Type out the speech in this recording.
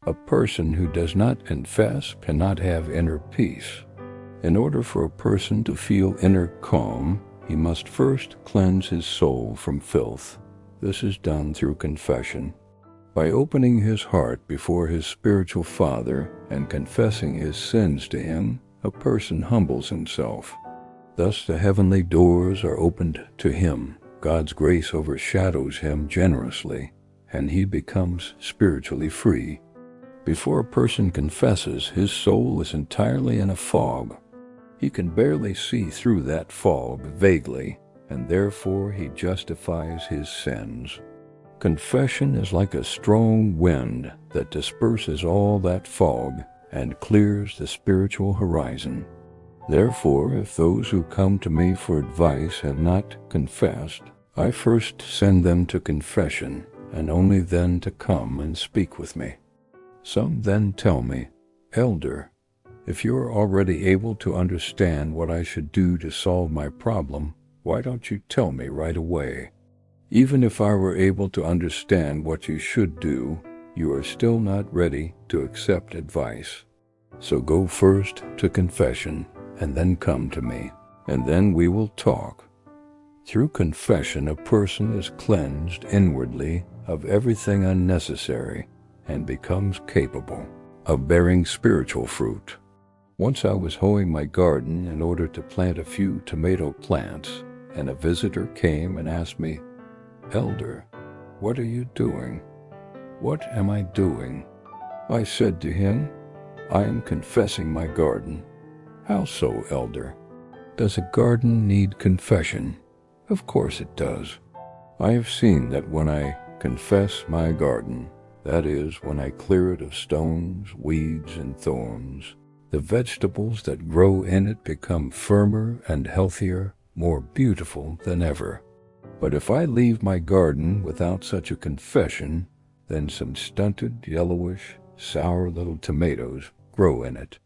A person who does not confess cannot have inner peace. In order for a person to feel inner calm, he must first cleanse his soul from filth. This is done through confession. By opening his heart before his spiritual father and confessing his sins to him, a person humbles himself. Thus the heavenly doors are opened to him. God's grace overshadows him generously, and he becomes spiritually free. Before a person confesses, his soul is entirely in a fog. He can barely see through that fog vaguely, and therefore he justifies his sins. Confession is like a strong wind that disperses all that fog and clears the spiritual horizon. Therefore, if those who come to me for advice have not confessed, I first send them to confession, and only then to come and speak with me. Some then tell me, "Elder, if you are already able to understand what I should do to solve my problem, why don't you tell me right away? Even if I were able to understand what you should do, you are still not ready to accept advice. So go first to confession, and then come to me, and then we will talk." Through confession, a person is cleansed inwardly of everything unnecessary and becomes capable of bearing spiritual fruit. Once I was hoeing my garden in order to plant a few tomato plants, and a visitor came and asked me, "Elder, what are you doing?" "What am I doing?" I said to him, "I am confessing my garden." "How so, Elder?" "Does a garden need confession?" "Of course it does. I have seen that when I confess my garden, that is, when I clear it of stones, weeds, and thorns, the vegetables that grow in it become firmer and healthier, more beautiful than ever. But if I leave my garden without such a confession, then some stunted, yellowish, sour little tomatoes grow in it.